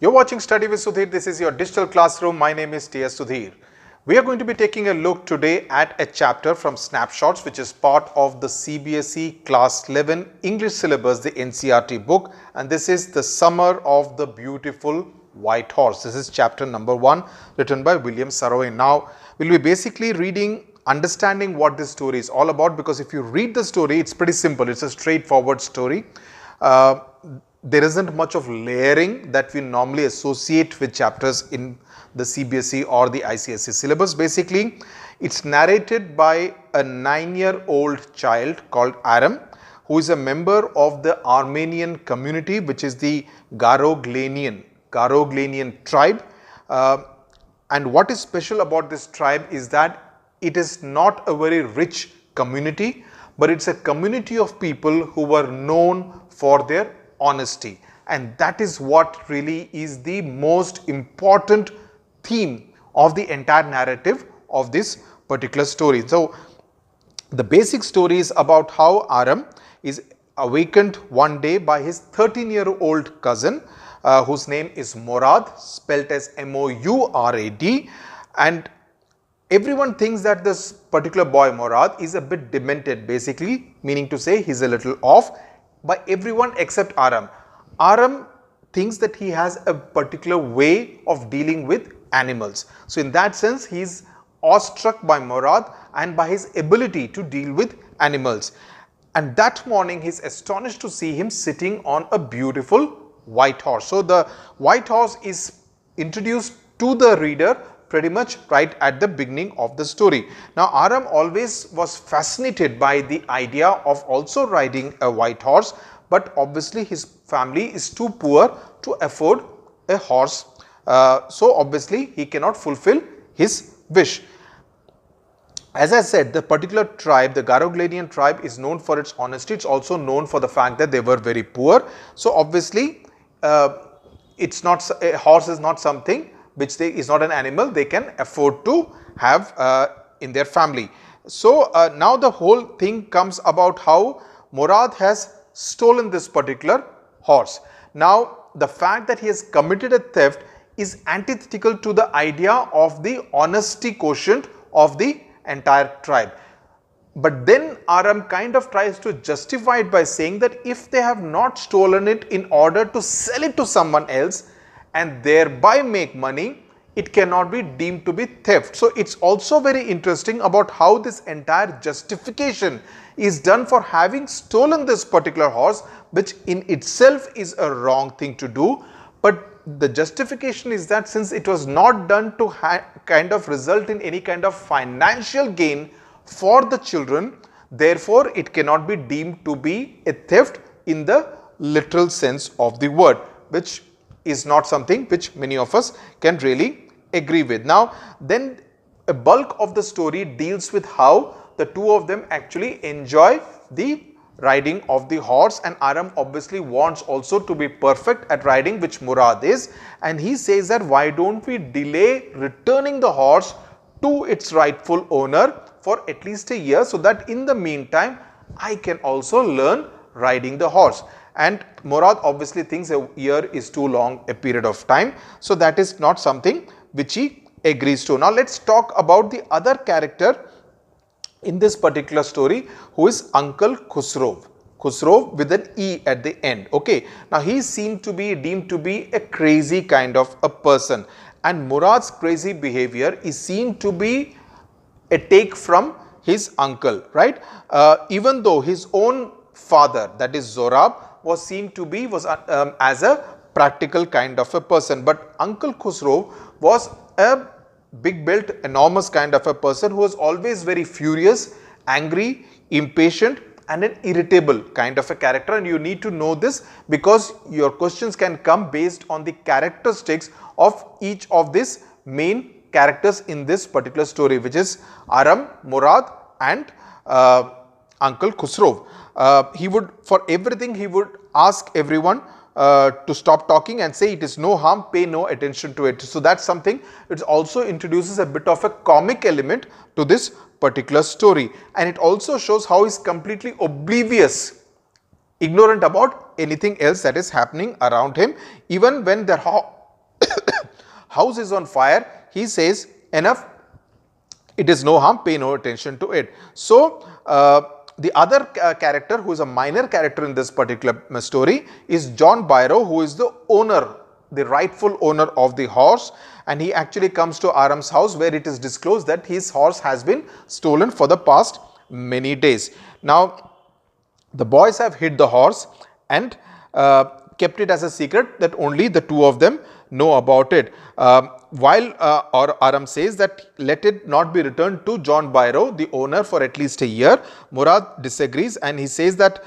You're watching Study with Sudhir. This is your digital classroom. My name is T.S. Sudhir. We are going to be taking a look today at a chapter from Snapshots, which is part of the CBSE Class 11 English syllabus, the NCERT book. And this is The Summer of the Beautiful White Horse. This is chapter number 1, written by William Saroyan. Now, we'll be basically understanding what this story is all about, because if you read the story, it's pretty simple. It's a straightforward story. There isn't much of layering that we normally associate with chapters in the CBSE or the ICSE syllabus. Basically, it's narrated by a 9-year-old child called Aram, who is a member of the Armenian community, which is the Garoglianian tribe. And what is special about this tribe is that it is not a very rich community, but it's a community of people who were known for their honesty, and that is what really is the most important theme of the entire narrative of this particular story. So, the basic story is about how Aram is awakened one day by his 13-year-old cousin, whose name is Morad, spelt as M-O-U-R-A-D, and everyone thinks that this particular boy Morad is a bit demented, basically meaning to say he's a little off, by everyone except Aram. Aram thinks that he has a particular way of dealing with animals. So, in that sense, he is awestruck by Morad and by his ability to deal with animals. And that morning, he is astonished to see him sitting on a beautiful white horse. So, the white horse is introduced to the reader pretty much right at the beginning of the story. Now, Aram always was fascinated by the idea of also riding a white horse, but obviously his family is too poor to afford a horse. So, obviously he cannot fulfill his wish. As I said, the particular tribe, the Garoglianian tribe, is known for its honesty. It's also known for the fact that they were very poor. So, obviously, it's not, a horse is not something which is not an animal they can afford to have in their family. So, now the whole thing comes about how Morad has stolen this particular horse. Now, the fact that he has committed a theft is antithetical to the idea of the honesty quotient of the entire tribe. But then Aram kind of tries to justify it by saying that if they have not stolen it in order to sell it to someone else and thereby make money, it cannot be deemed to be theft. So, it's also very interesting about how this entire justification is done for having stolen this particular horse, which in itself is a wrong thing to do. But the justification is that since it was not done to kind of result in any kind of financial gain for the children, therefore, it cannot be deemed to be a theft in the literal sense of the word, which is not something which many of us can really agree with. Now, then a bulk of the story deals with how the two of them actually enjoy the riding of the horse, and Aram obviously wants also to be perfect at riding, which Morad is, and he says that why don't we delay returning the horse to its rightful owner for at least a year, so that in the meantime I can also learn riding the horse. And Morad obviously thinks a year is too long a period of time. So, that is not something which he agrees to. Now, let us talk about the other character in this particular story, who is Uncle Khusro. Khusro with an E at the end. Okay. Now, he is deemed to be a crazy kind of a person, and Murad's crazy behavior is seen to be a take from his uncle, right? Even though his own father, that is Zorab, was seen to be as a practical kind of a person, but Uncle Khusro was a big built, enormous kind of a person who was always very furious, angry, impatient, and an irritable kind of a character. And you need to know this because your questions can come based on the characteristics of each of these main characters in this particular story, which is Aram, Morad, and Uncle Khusro. He would, for everything, he would ask everyone to stop talking and say it is no harm, pay no attention to it. So, that is something, it also introduces a bit of a comic element to this particular story, and it also shows how he is completely oblivious, ignorant about anything else that is happening around him, even when there are house is on fire, he says, enough, it is no harm, pay no attention to it. So, the other character who is a minor character in this particular story is John Byrow, who is the owner, the rightful owner of the horse, and he actually comes to Aram's house where it is disclosed that his horse has been stolen for the past many days. Now, the boys have hid the horse and kept it as a secret that only the two of them know about it. While Aram says that let it not be returned to John Byrow, the owner, for at least a year, Murad disagrees, and he says that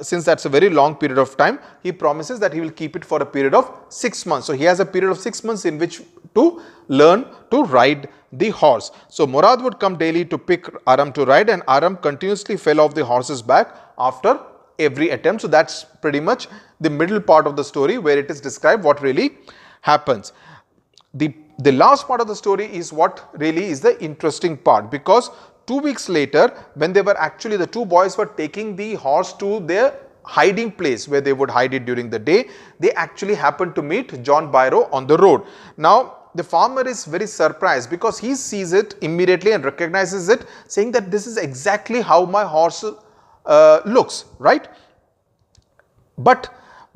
since that's a very long period of time, he promises that he will keep it for a period of 6 months. So, he has a period of 6 months in which to learn to ride the horse. So, Murad would come daily to pick Aram to ride, and Aram continuously fell off the horse's back after every attempt. So, that's pretty much the middle part of the story where it is described what really happens. The last part of the story is what really is the interesting part, because 2 weeks later, when they were actually, the two boys were taking the horse to their hiding place where they would hide it during the day, they actually happened to meet John Byrow on the road. Now, the farmer is very surprised because he sees it immediately and recognizes it, saying that this is exactly how my horse looks, right? But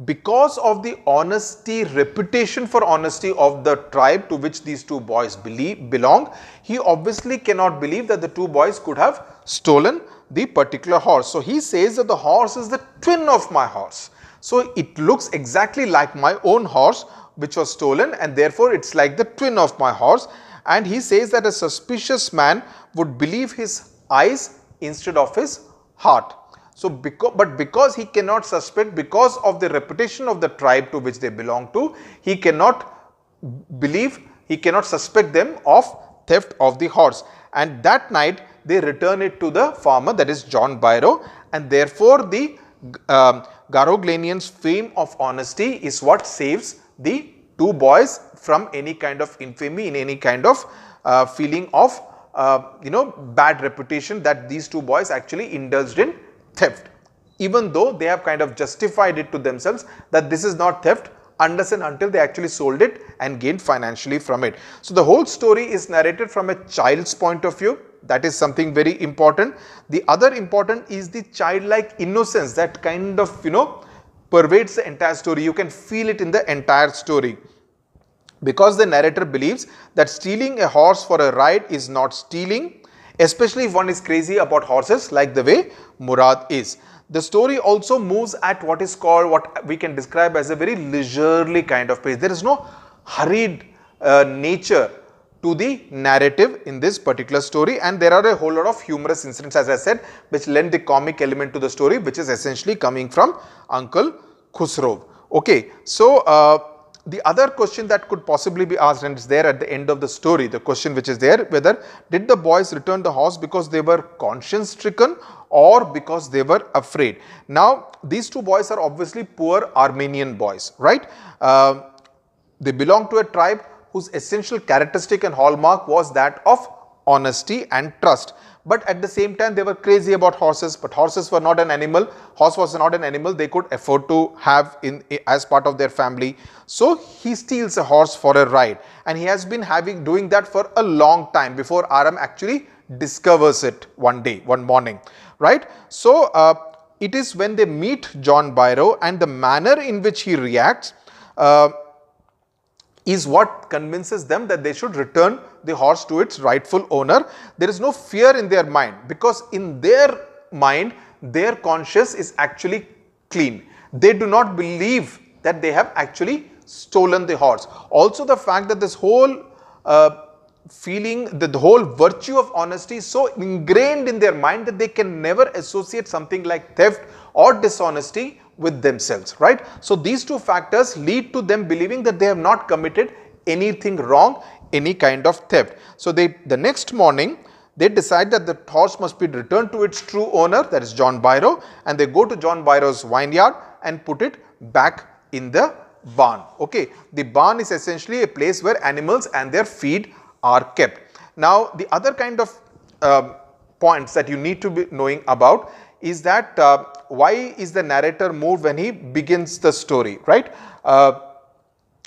because of the honesty, reputation for honesty of the tribe to which these two boys belong, he obviously cannot believe that the two boys could have stolen the particular horse. So, he says that the horse is the twin of my horse. So, it looks exactly like my own horse which was stolen, and therefore, it is like the twin of my horse. And he says that a suspicious man would believe his eyes instead of his heart. So, because he cannot suspect, because of the reputation of the tribe to which they belong to, he cannot believe, he cannot suspect them of theft of the horse. And that night, they return it to the farmer, that is John Byrow, and therefore, the Garoglianian's fame of honesty is what saves the two boys from any kind of infamy, in any kind of feeling of bad reputation that these two boys actually indulged in theft, even though they have kind of justified it to themselves that this is not theft unless and until they actually sold it and gained financially from it. So, the whole story is narrated from a child's point of view. That is something very important. The other important is the childlike innocence that kind of pervades the entire story. You can feel it in the entire story, because the narrator believes that stealing a horse for a ride is not stealing, especially if one is crazy about horses like the way Murad is. The story also moves at what is called, what we can describe as a very leisurely kind of pace. There is no hurried nature to the narrative in this particular story, and there are a whole lot of humorous incidents, as I said, which lend the comic element to the story, which is essentially coming from Uncle Khusro. Okay, so the other question that could possibly be asked, and it's there at the end of the story, the question which is there, whether did the boys return the horse because they were conscience stricken or because they were afraid. Now, these two boys are obviously poor Armenian boys, right? They belong to a tribe whose essential characteristic and hallmark was that of honesty and trust. But at the same time, they were crazy about horses, but horses were not an animal. Horse was not an animal they could afford to have as part of their family. So, he steals a horse for a ride, and he has been doing that for a long time before Aram actually discovers it one morning, right? So, it is when they meet John Byrow and the manner in which he reacts is what convinces them that they should return the horse to its rightful owner. There is no fear in their mind, because in their mind, their conscience is actually clean. They do not believe that they have actually stolen the horse. Also, the fact that this whole feeling, that the whole virtue of honesty is so ingrained in their mind that they can never associate something like theft or dishonesty with themselves, right? So, these two factors lead to them believing that they have not committed anything wrong, any kind of theft. So, the next morning, they decide that the horse must be returned to its true owner, that is John Byrow, and they go to John Byrow's vineyard and put it back in the barn. Okay, the barn is essentially a place where animals and their feed are kept. Now, the other kind of points that you need to be knowing about is that why is the narrator moved when he begins the story, right?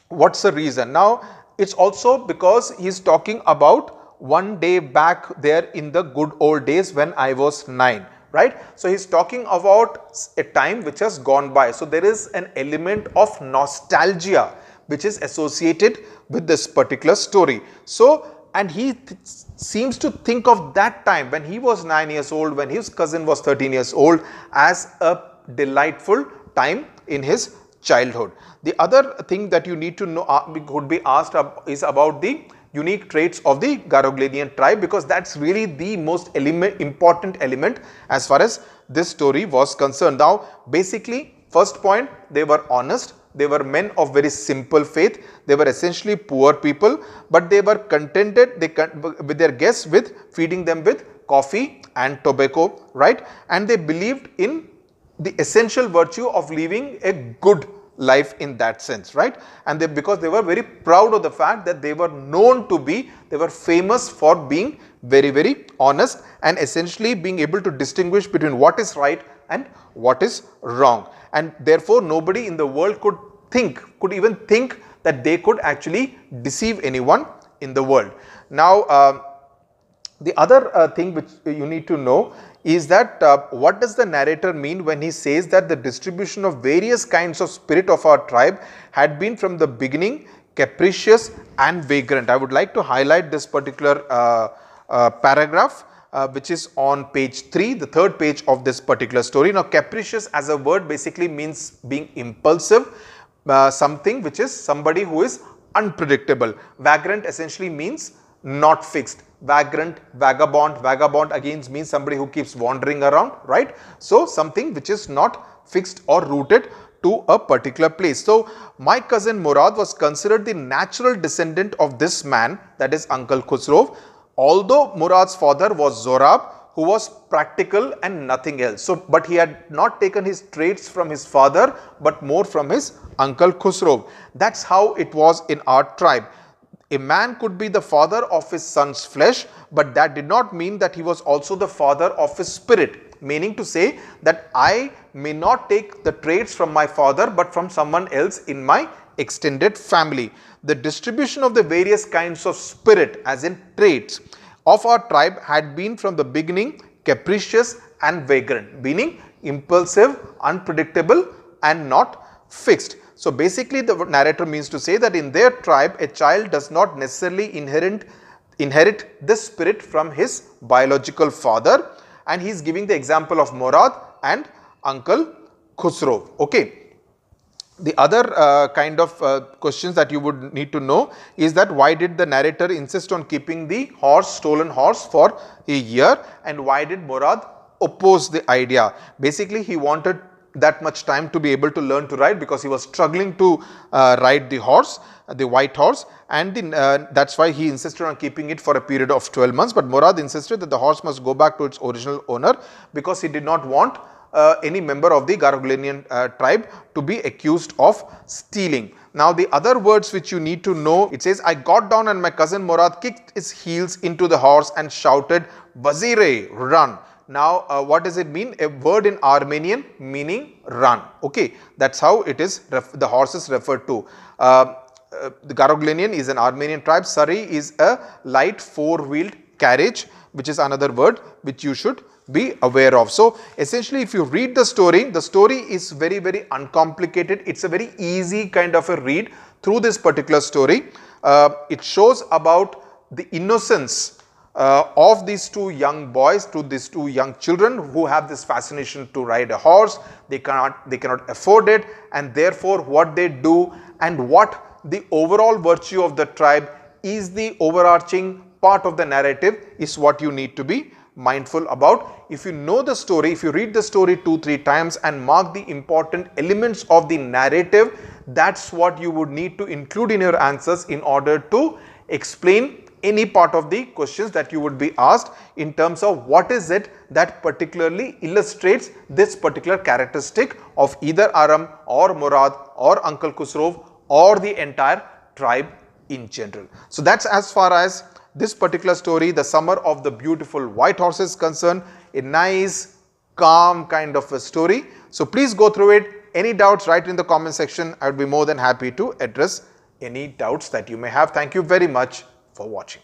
What's the reason? Now, it's also because he's talking about one day back there in the good old days when I was 9, right? So he's talking about a time which has gone by. So there is an element of nostalgia which is associated with this particular story. So, and he seems to think of that time when he was 9 years old, when his cousin was 13 years old, as a delightful time in his childhood. The other thing that you need to know could be asked is about the unique traits of the Garoglianian tribe, because that's really the most important element as far as this story was concerned. Now, basically, first point, they were honest. They were men of very simple faith. They were essentially poor people, but they were contented with their guests with feeding them with coffee and tobacco, right? And they believed in the essential virtue of living a good life in that sense, right? And because they were very proud of the fact that they were known to be, they were famous for being very, very honest and essentially being able to distinguish between what is right and what is wrong. And therefore, nobody in the world could even think that they could actually deceive anyone in the world. Now, the other thing which you need to know is that what does the narrator mean when he says that the distribution of various kinds of spirit of our tribe had been from the beginning capricious and vagrant. I would like to highlight this particular paragraph which is on page 3, the third page of this particular story. Now, capricious as a word basically means being impulsive, something which is somebody who is unpredictable. Vagrant essentially means not fixed. Vagrant, vagabond again means somebody who keeps wandering around, right? So, something which is not fixed or rooted to a particular place. So, my cousin Murad was considered the natural descendant of this man, that is Uncle Khusro, although Murad's father was Zorab, who was practical and nothing else. So, but he had not taken his traits from his father, but more from his Uncle Khusro. That's how it was in our tribe. A man could be the father of his son's flesh, but that did not mean that he was also the father of his spirit. Meaning to say that I may not take the traits from my father, but from someone else in my extended family. The distribution of the various kinds of spirit, as in traits, of our tribe had been from the beginning capricious and vagrant, meaning impulsive, unpredictable and not fixed. So, basically the narrator means to say that in their tribe a child does not necessarily inherit this spirit from his biological father, and he is giving the example of Murad and Uncle Khusro. Okay. The other kind of questions that you would need to know is that why did the narrator insist on keeping the stolen horse for a year, and why did Murad oppose the idea? Basically, he wanted that much time to be able to learn to ride because he was struggling to ride the horse, the white horse, and that's why he insisted on keeping it for a period of 12 months. But Murad insisted that the horse must go back to its original owner because he did not want any member of the Garoglianian tribe to be accused of stealing. Now, the other words which you need to know, it says, I got down and my cousin Murad kicked his heels into the horse and shouted, Wazire, run. Now, what does it mean? A word in Armenian meaning run. Okay, that's how it is, the horse is referred to. The Garoglianian is an Armenian tribe. Sari is a light four-wheeled carriage, which is another word which you should be aware of. So, essentially if you read the story is very, very uncomplicated. It's a very easy kind of a read through this particular story. It shows about the innocence of these two young boys, to these two young children who have this fascination to ride a horse. They cannot afford it, and therefore what they do and what the overall virtue of the tribe is, the overarching part of the narrative is what you need to be mindful about. If you know the story, if you read the story 2-3 times and mark the important elements of the narrative, that's what you would need to include in your answers in order to explain any part of the questions that you would be asked in terms of what is it that particularly illustrates this particular characteristic of either Aram or Murad or Uncle Khusro or the entire tribe in general. So, that's as far as this particular story, the Summer of the Beautiful White Horse, is concerned. A nice, calm kind of a story. So, please go through it. Any doubts, write in the comment section. I would be more than happy to address any doubts that you may have. Thank you very much for watching.